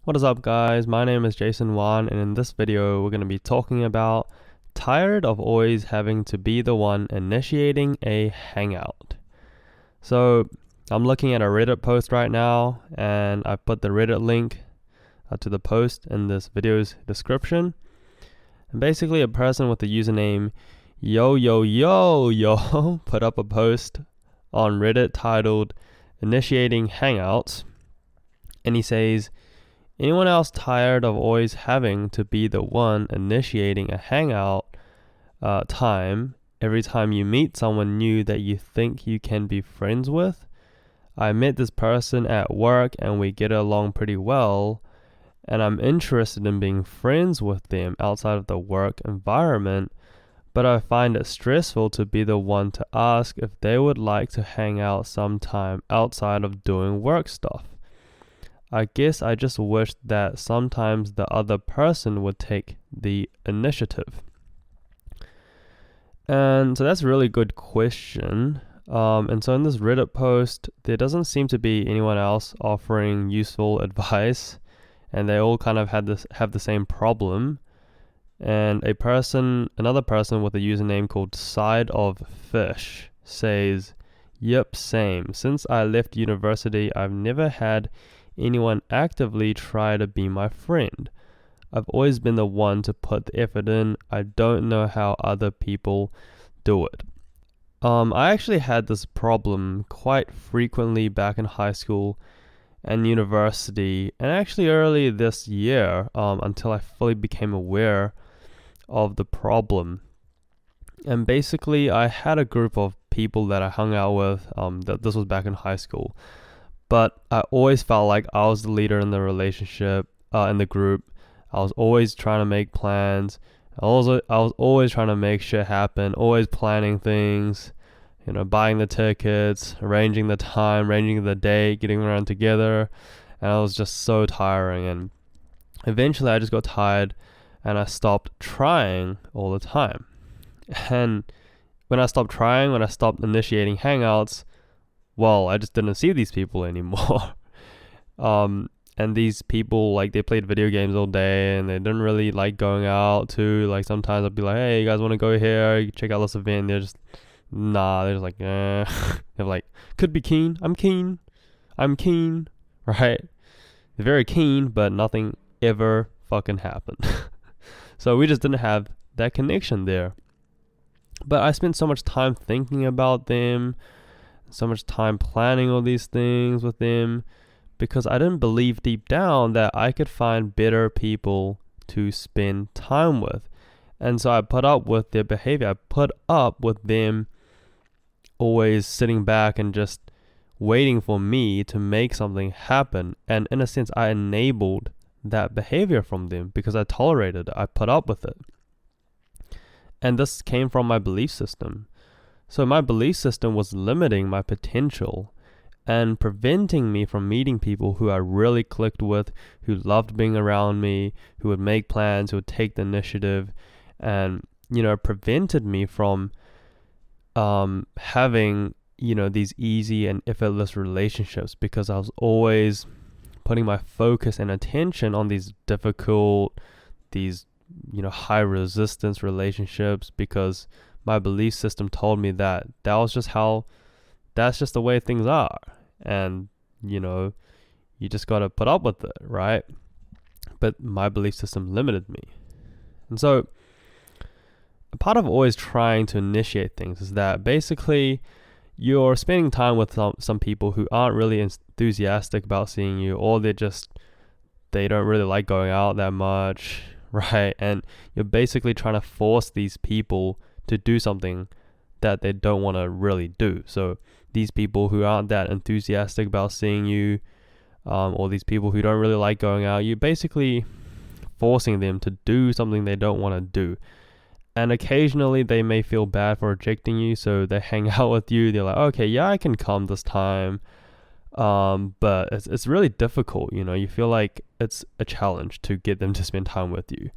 What is up, guys? My name is Jason Whan, and in this video we're going to be talking about tired of always having to be the one initiating a hangout. So I'm looking at a Reddit post right now, and I put the Reddit link to the post in this video's description. And basically a person with the username yo yo yo yo put up a post on Reddit titled initiating hangouts, and he says, anyone else tired of always having to be the one initiating a hangout time every time you meet someone new that you think you can be friends with? I met this person at work and we get along pretty well, and I'm interested in being friends with them outside of the work environment, but I find it stressful to be the one to ask if they would like to hang out sometime outside of doing work stuff. I guess I just wish that sometimes the other person would take the initiative. And so that's a really good question. And so in this Reddit post, there doesn't seem to be anyone else offering useful advice, and they all kind of have the same problem. And another person with a username called Side of Fish says, "Yep, same. Since I left university, I've never had anyone actively try to be my friend. I've always been the one to put the effort in. I don't know how other people do it." I actually had this problem quite frequently back in high school and university, and actually early this year, until I fully became aware of the problem. And basically, I had a group of people that I hung out with. This was back in high school. But I always felt like I was the leader in the relationship, in the group. I was always trying to make plans. I was always trying to make shit happen, always planning things, buying the tickets, arranging the time, arranging the date, getting around together. And I was just so tiring. And eventually I just got tired and I stopped trying all the time. And when I stopped trying, when I stopped initiating hangouts, well, I just didn't see these people anymore. And these people, like, they played video games all day and they didn't really like going out too. Like, sometimes I'd be like, hey, you guys want to go here? Check out this event. They're just, nah, they're just like, eh. They're like, could be keen. I'm keen, right? They're very keen, but nothing ever fucking happened. So we just didn't have that connection there. But I spent so much time thinking about them, so much time planning all these things with them, because I didn't believe deep down that I could find better people to spend time with. And so I put up with their behavior. I put up with them always sitting back and just waiting for me to make something happen. And in a sense, I enabled that behavior from them because I tolerated it. I put up with it. And this came from my belief system. So my belief system was limiting my potential and preventing me from meeting people who I really clicked with, who loved being around me, who would make plans, who would take the initiative, and, prevented me from having, these easy and effortless relationships, because I was always putting my focus and attention on these difficult, these, high resistance relationships, because my belief system told me that that's just the way things are. And, you just got to put up with it, right? But my belief system limited me. And so a part of always trying to initiate things is that basically you're spending time with some people who aren't really enthusiastic about seeing you, or they don't really like going out that much, right? And you're basically trying to force these people to do something that they don't want to really do. So these people who aren't that enthusiastic about seeing you, or these people who don't really like going out, you're basically forcing them to do something they don't want to do. And occasionally they may feel bad for rejecting you, so they hang out with you. They're like, okay, yeah, I can come this time. But it's really difficult, you feel like it's a challenge to get them to spend time with you.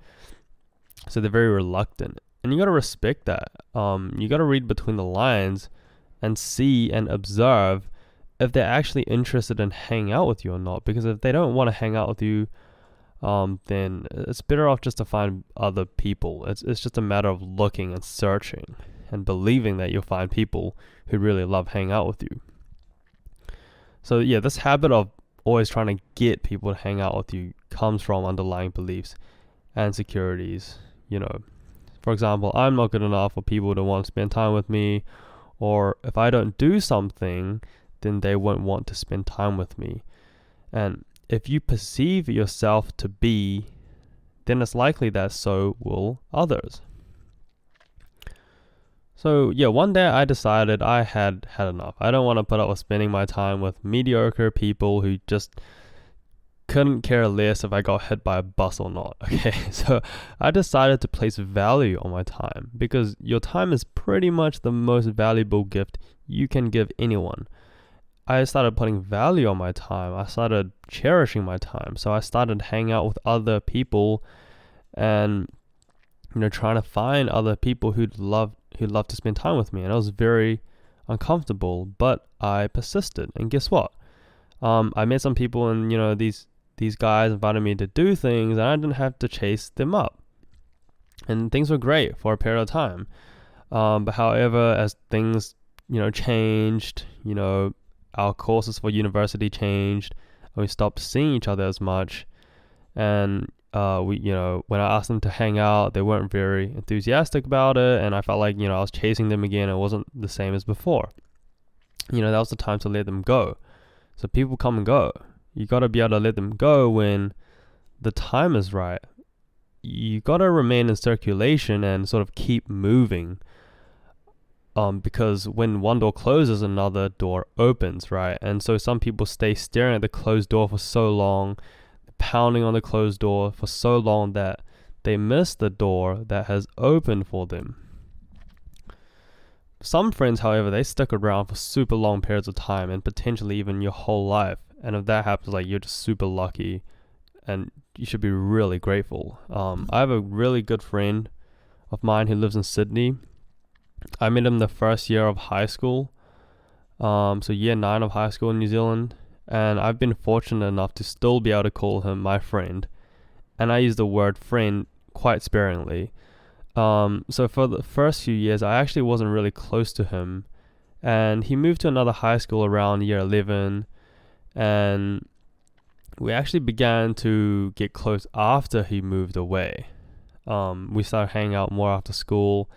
So they're very reluctant. And you got to respect that. You got to read between the lines and see and observe if they're actually interested in hanging out with you or not. Because if they don't want to hang out with you, then it's better off just to find other people. It's just a matter of looking and searching and believing that you'll find people who really love hanging out with you. So yeah, this habit of always trying to get people to hang out with you comes from underlying beliefs and insecurities. For example, I'm not good enough for people to want to spend time with me, or if I don't do something, then they won't want to spend time with me. And if you perceive yourself to be, then it's likely that so will others. So yeah, one day I decided I had enough. I don't want to put up with spending my time with mediocre people who just couldn't care less if I got hit by a bus or not. Okay, so I decided to place value on my time, because your time is pretty much the most valuable gift you can give anyone. I started putting value on my time. I started cherishing my time. So I started hanging out with other people and trying to find other people who'd love to spend time with me. And it was very uncomfortable, but I persisted. And guess what? I met some people, and these guys invited me to do things, and I didn't have to chase them up. And things were great for a period of time. But however, as things changed, our courses for university changed, and we stopped seeing each other as much. And when I asked them to hang out, they weren't very enthusiastic about it, and I felt like I was chasing them again. It wasn't the same as before. That was the time to let them go. So people come and go. You got to be able to let them go when the time is right. You got to remain in circulation and sort of keep moving. Because when one door closes, another door opens, right? And so some people stay staring at the closed door for so long, pounding on the closed door for so long, that they miss the door that has opened for them. Some friends, however, they stick around for super long periods of time, and potentially even your whole life. And if that happens, you're just super lucky, and you should be really grateful. I have a really good friend of mine who lives in Sydney. I met him the first year of high school, so year 9 of high school in New Zealand, and I've been fortunate enough to still be able to call him my friend, and I use the word friend quite sparingly. So for the first few years, I actually wasn't really close to him, and he moved to another high school around year 11, and we actually began to get close after he moved away. We started hanging out more after school.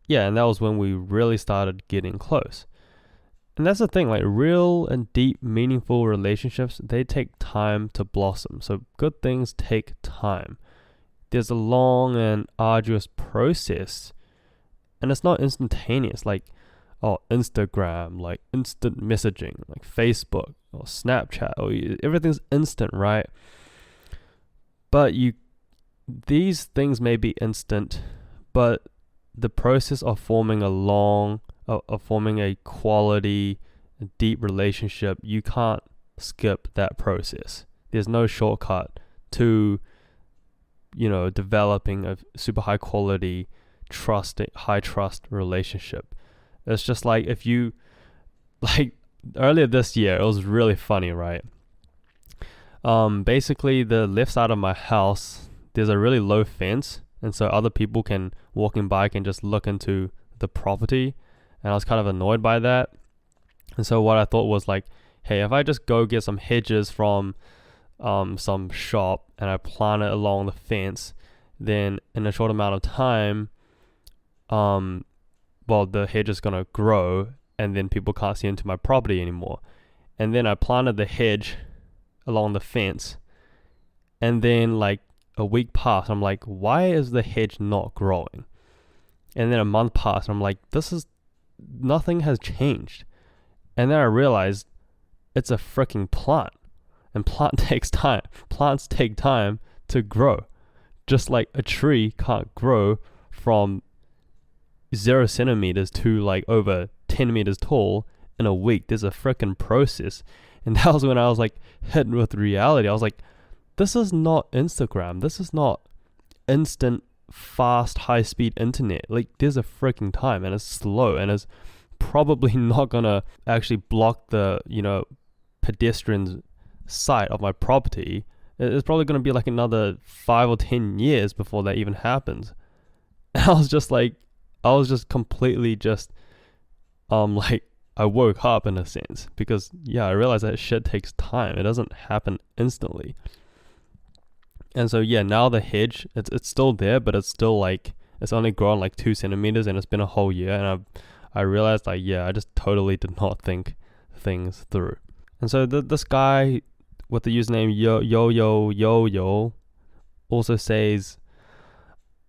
Yeah, and that was when we really started getting close. And that's the thing, real and deep, meaningful relationships, they take time to blossom. So good things take time. There's a long and arduous process, and it's not instantaneous, Instagram, instant messaging, Facebook or Snapchat, or everything's instant, right? But these things may be instant, but the process of forming a quality, deep relationship, you can't skip that process. There's no shortcut to, developing a super high quality, high trust relationship. It's just if you, earlier this year, it was really funny, right? Basically the left side of my house, there's a really low fence, and so other people walking by can just look into the property, and I was kind of annoyed by that. And so what I thought was hey, if I just go get some hedges from some shop and I plant it along the fence, then in a short amount of time, the hedge is gonna grow, and then people can't see into my property anymore. And then I planted the hedge along the fence, and then a week passed. I'm why is the hedge not growing? And then a month passed. I'm nothing has changed. And then I realized it's a freaking plant, and plants take time to grow, just like a tree can't grow from 0 centimeters to over 10 meters tall in a week. There's a freaking process. And that was when I was hit with reality. I was this is not Instagram. This is not instant, fast, high-speed internet. There's a freaking time, and it's slow, and it's probably not gonna actually block the, pedestrian's sight of my property It's probably going to be like another 5 or 10 years before that even happens. And I was just completely just, like, I woke up in a sense, because yeah, I realized that shit takes time. It doesn't happen instantly. And so yeah, now the hedge, it's still there, but it's still like, it's only grown like 2 centimeters, and it's been a whole year. And I realized, like, yeah, I just totally did not think things through. And so this guy with the username yo also says,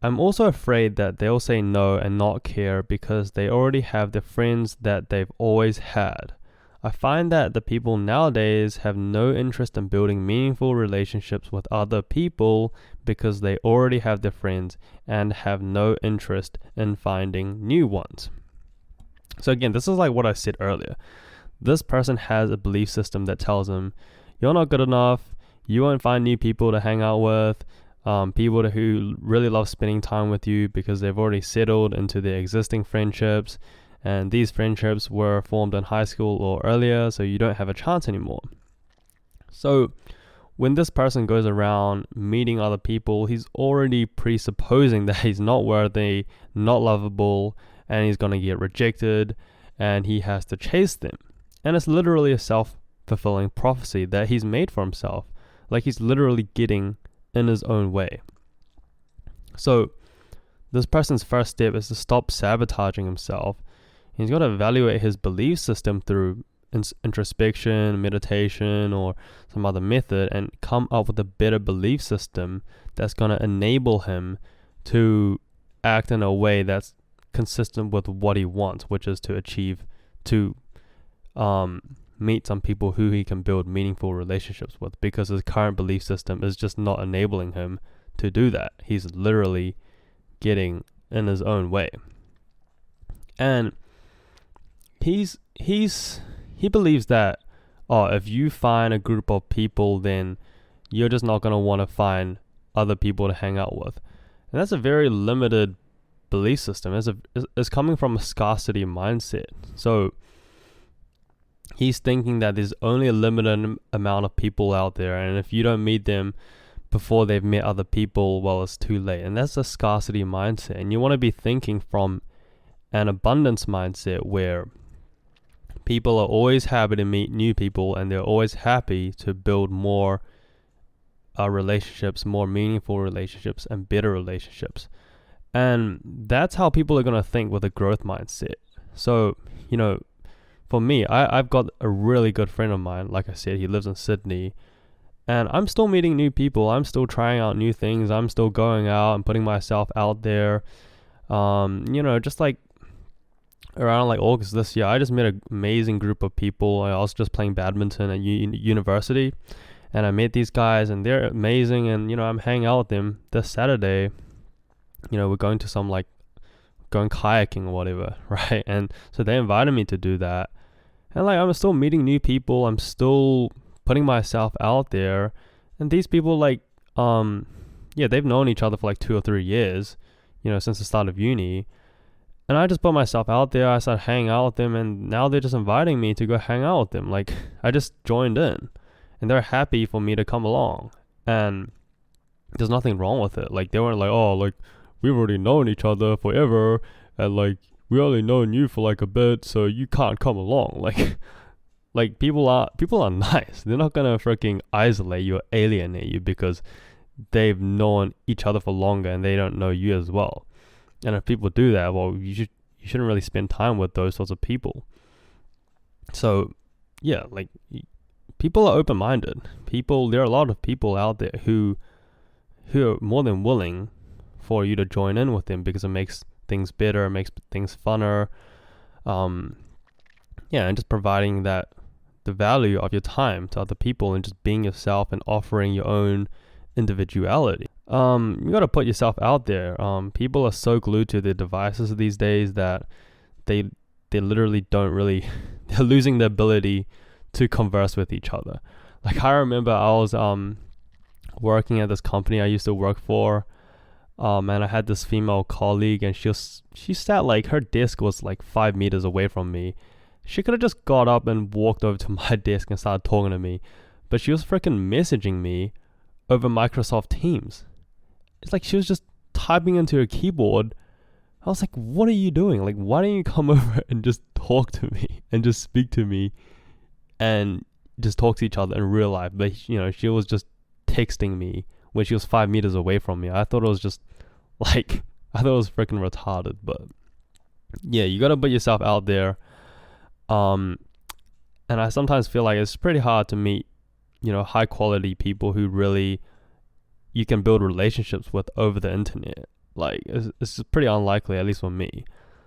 I'm also afraid that they'll say no and not care because they already have the friends that they've always had. I find that the people nowadays have no interest in building meaningful relationships with other people because they already have their friends and have no interest in finding new ones. So again, this is like what I said earlier. This person has a belief system that tells them, you're not good enough, you won't find new people to hang out with, people who really love spending time with you because they've already settled into their existing friendships, and these friendships were formed in high school or earlier, so you don't have a chance anymore. So when this person goes around meeting other people, he's already presupposing that he's not worthy, not lovable, and he's going to get rejected, and he has to chase them. And it's literally a self-fulfilling prophecy that he's made for himself. Like, he's literally getting in his own way. So this person's first step is to stop sabotaging himself. He's got to evaluate his belief system through introspection, meditation, or some other method, and come up with a better belief system that's going to enable him to act in a way that's consistent with what he wants, which is to achieve, to meet some people who he can build meaningful relationships with, because his current belief system is just not enabling him to do that. He's literally getting in his own way. And he believes that, if you find a group of people, then you're just not going to want to find other people to hang out with. And that's a very limited belief system. It's coming from a scarcity mindset. So he's thinking that there's only a limited amount of people out there, and if you don't meet them before they've met other people, well, it's too late. And that's a scarcity mindset. And you want to be thinking from an abundance mindset, where people are always happy to meet new people, and they're always happy to build more relationships, more meaningful relationships, and better relationships. And that's how people are going to think with a growth mindset. So, for me, I've got a really good friend of mine. Like I said, he lives in Sydney, and I'm still meeting new people. I'm still trying out new things. I'm still going out and putting myself out there. Just like around like August this year, I just met an amazing group of people. I was just playing badminton at university, and I met these guys, and they're amazing. And I'm hanging out with them this Saturday. We're going to going kayaking or whatever, right? And so they invited me to do that. And like, I'm still meeting new people. I'm still putting myself out there. And these people, like, they've known each other for like 2 or 3 years, since the start of uni. And I just put myself out there. I started hanging out with them, and now they're just inviting me to go hang out with them. Like, I just joined in, and they're happy for me to come along. And there's nothing wrong with it. Like, they weren't like, oh, like, we've already known each other forever, and like, we only known you for like a bit, so you can't come along. Like people are nice. They're not gonna freaking isolate you or alienate you because they've known each other for longer and they don't know you as well. And if people do that, well, you shouldn't really spend time with those sorts of people. So yeah, like, people are open-minded. There are a lot of people out there who are more than willing for you to join in with them, because it makes things better, it makes things funner, and just providing that the value of your time to other people, and just being yourself and offering your own individuality. You got to put yourself out there. People are so glued to their devices these days that they literally don't really they're losing the ability to converse with each other. Like, I remember I was working at this company I used to work for. And I had this female colleague, and she sat, like, her desk was like 5 meters away from me. She could have just got up and walked over to my desk and started talking to me, but she was freaking messaging me over Microsoft Teams. It's like she was just typing into her keyboard. I was like, what are you doing? Like, why don't you come over and just talk to me and just speak to me and just talk to each other in real life? But, she was just texting me when she was 5 meters away from me. I thought it was just like, I thought it was freaking retarded. But yeah, you got to put yourself out there. And I sometimes feel like it's pretty hard to meet, high quality people who really you can build relationships with over the internet. Like, it's pretty unlikely, at least for me.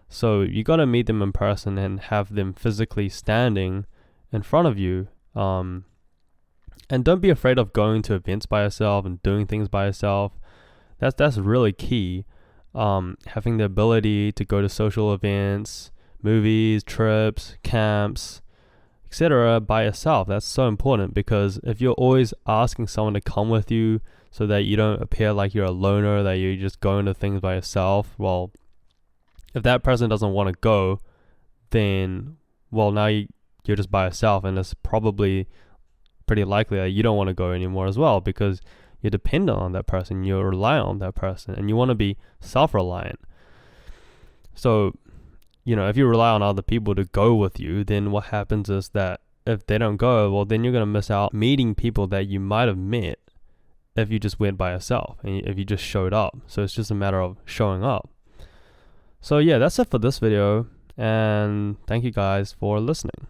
So you got to meet them in person and have them physically standing in front of you. And don't be afraid of going to events by yourself and doing things by yourself. That's really key. Having the ability to go to social events, movies, trips, camps, etc. by yourself. That's so important, because if you're always asking someone to come with you so that you don't appear like you're a loner, that you're just going to things by yourself, well, if that person doesn't want to go, then, well, now you're just by yourself, and it's probably pretty likely that you don't want to go anymore as well, because you're dependent on that person, you're reliant on that person, and you want to be self-reliant. So, if you rely on other people to go with you, then what happens is that if they don't go, well, then you're going to miss out meeting people that you might have met if you just went by yourself and if you just showed up. So it's just a matter of showing up. So yeah, that's it for this video, and thank you guys for listening.